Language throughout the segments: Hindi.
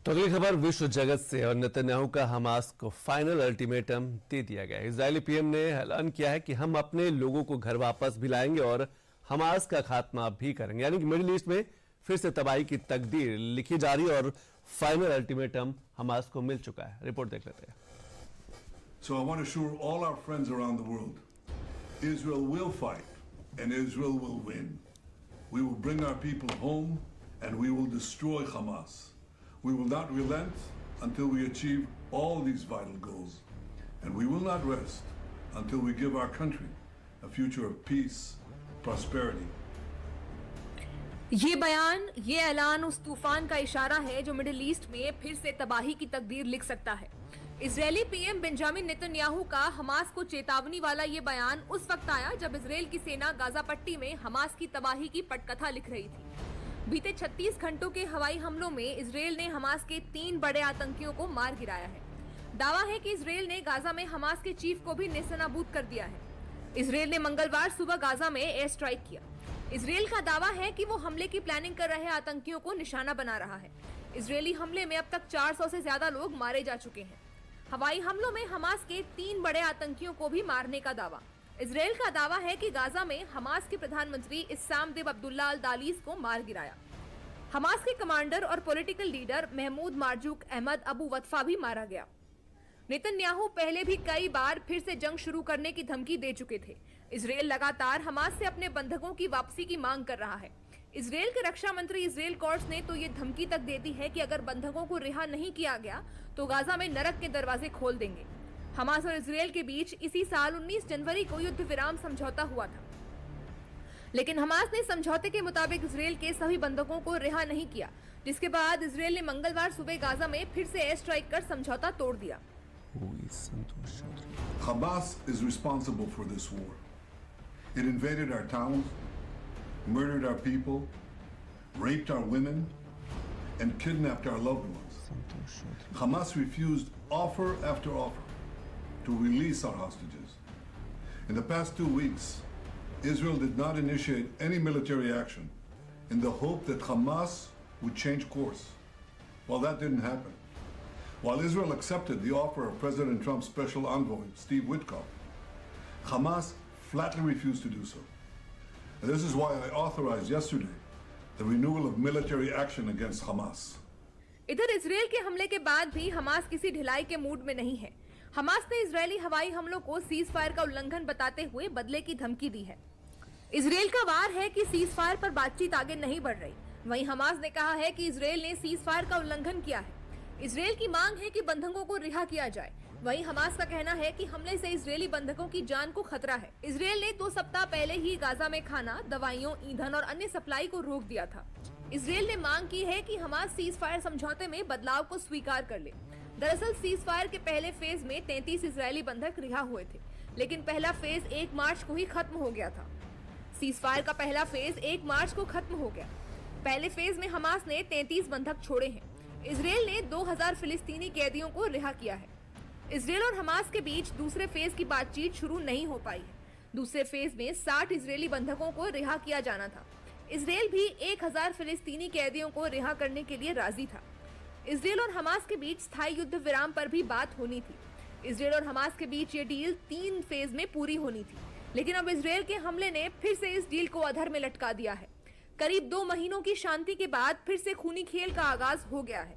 तो अगली खबर विश्व जगत से और नेतन्याहू का हमास को फाइनल अल्टीमेटम दे दिया गया। इजरायली पीएम ने ऐलान किया है कि हम अपने लोगों को घर वापस भी लाएंगे और हमास का खात्मा भी करेंगे। यानी कि मिडिल ईस्ट में फिर से तबाही की तकदीर लिखी जा रही है और फाइनल अल्टीमेटम हमास को मिल चुका है। रिपोर्ट देख लेते हैं। So I want to assure all our friends around the world, Israel will fight and Israel will win. We will bring our people home and we will destroy Hamas. We will not relent until we achieve all these vital goals. And we will not rest until we give our country a future of peace, prosperity. ये बयान, ये ऐलान उस तूफान का इशारा है जो मिडिल ईस्ट में फिर से तबाही की तकदीर लिख सकता है। इजरायली पीएम बेंजामिन नेतन्याहू का हमास को चेतावनी वाला ये बयान उस वक्त आया जब इजरायल की सेना गाजा पट्टी में हमास की तबाही की पटकथा लिख रही थी। बीते 36 घंटों के हवाई हमलों में इजरायल ने हमास के 3 बड़े आतंकियों को मार गिराया है। दावा है कि इजरायल ने गाजा में हमास के चीफ को भी नेस्तनाबूद कर दिया है। इजरायल ने मंगलवार सुबह गाजा में एयर स्ट्राइक किया। इजरायल का दावा है कि वो हमले की प्लानिंग कर रहे आतंकियों को निशाना बना रहा है। इजरायली हमले में अब तक 400 से ज्यादा लोग मारे जा चुके हैं। हवाई हमलों में हमास के 3 बड़े आतंकियों को भी मारने का दावा। इजरायल का दावा है कि गाजा में हमास के प्रधानमंत्री इस्साम देव अब्दुल्ला अल दालीस को मार गिराया। हमास के कमांडर और पॉलिटिकल लीडर महमूद मारजूक अहमद अबू वतफा भी मारा गया। नेतन्याहू पहले भी कई बार फिर से जंग शुरू करने की धमकी दे चुके थे। इजरायल लगातार हमास से अपने बंधकों की वापसी की मांग कर रहा है। इजरायल के रक्षा मंत्री इजरायल कोर्ट्स ने तो ये धमकी तक दे दी है कि अगर बंधकों को रिहा नहीं किया गया तो गाजा में नरक के दरवाजे खोल देंगे। हमास और इजरायल के बीच इसी साल 19 जनवरी को युद्ध विराम समझौता हुआ था, लेकिन हमास ने समझौते के मुताबिक इजरायल के सभी बंधकों को रिहा नहीं किया, जिसके बाद इजरायल ने मंगलवार सुबह गाजा में फिर से एयर स्ट्राइक कर समझौता तोड़ दिया। Hamas is responsible for this war. It invaded our towns, murdered our people, raped our women, and kidnapped our loved ones. Hamas refused offer after offer to release our hostages. In the past 2 weeks, Israel did not initiate any military action in the hope that Hamas would change course. Well, that didn't happen. While Israel accepted the offer of President Trump's special envoy, Steve Witkoff, Hamas flatly refused to do so. And this is why I authorized yesterday the renewal of military action against Hamas. इधर इजरायल के हमले के बाद भी हमास किसी ढिलाई के मूड में नहीं है। हमास ने इजरायली हवाई हमलों को सीज फायर का उल्लंघन बताते हुए बदले की धमकी दी है। इजरायल का वार है कि सीज फायर पर बातचीत आगे नहीं बढ़ रही। वहीं हमास ने कहा है कि इजरायल ने सीज फायर का उल्लंघन किया है। इजरायल की मांग है कि बंधकों को रिहा किया जाए। वहीं हमास का कहना है कि हमले से इजरायली बंधकों की जान को खतरा है। इजरायल ने 2 सप्ताह पहले ही गाजा में खाना, दवाइयों, ईंधन और अन्य सप्लाई को रोक दिया था। इजरायल ने मांग की है कि हमास सीज फायर समझौते में बदलाव को स्वीकार कर ले। दरअसल सीज फायर के पहले फेज में 33 इजरायली बंधक रिहा हुए थे, लेकिन पहला फेज 1 मार्च को ही खत्म हो गया था। सीज फायर का पहला फेज 1 मार्च को खत्म हो गया। पहले फेज में हमास ने 33 बंधक छोड़े हैं। इजरायल ने 2000 फिलिस्तीनी कैदियों को रिहा किया है। इजरायल और हमास के बीच दूसरे फेज की बातचीत शुरू नहीं हो पाई है। दूसरे फेज में 60 इजरायली बंधकों को रिहा किया जाना था। इजरायल भी 1000 फिलिस्तीनी कैदियों को रिहा करने के लिए राजी था। इजरायल और हमास के बीच स्थायी युद्ध विराम पर भी बात होनी थी। इजरायल और हमास के बीच ये डील 3 फेज में पूरी होनी थी, लेकिन अब इजरायल के हमले ने फिर से इस डील को अधर में लटका दिया है। करीब 2 महीनों की शांति के बाद फिर से खूनी खेल का आगाज हो गया है।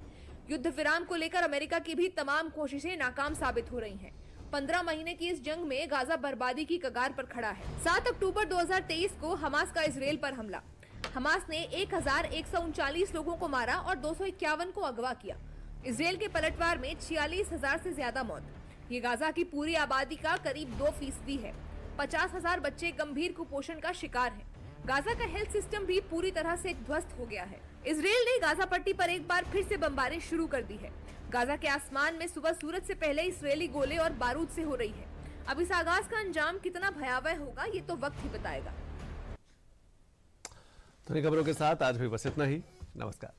युद्ध विराम को लेकर अमेरिका की भी तमाम कोशिशें नाकाम साबित हो रही हैं। 15 महीने की इस जंग में गाजा बर्बादी की कगार पर खड़ा है। 7 अक्टूबर 2023 को हमास का इजरायल पर हमला। हमास ने 1139 लोगों को मारा और 251 को अगवा किया। इजरायल के पलटवार में 46,000 से ज्यादा मौत। ये गाजा की पूरी आबादी का करीब 2% है। 50,000 बच्चे गंभीर कुपोषण का शिकार हैं। गाजा का हेल्थ सिस्टम भी पूरी तरह से ध्वस्त हो गया है। इजरायल ने गाजा पट्टी पर एक बार फिर से बमबारी शुरू कर दी है। गाजा के आसमान में सुबह सूरज से पहले इजरायली गोले और बारूद से हो रही है। अब इस आगाज का अंजाम कितना भयावह होगा ये तो वक्त ही बताएगा। तो इन खबरों के साथ आज भी बस इतना ही। नमस्कार।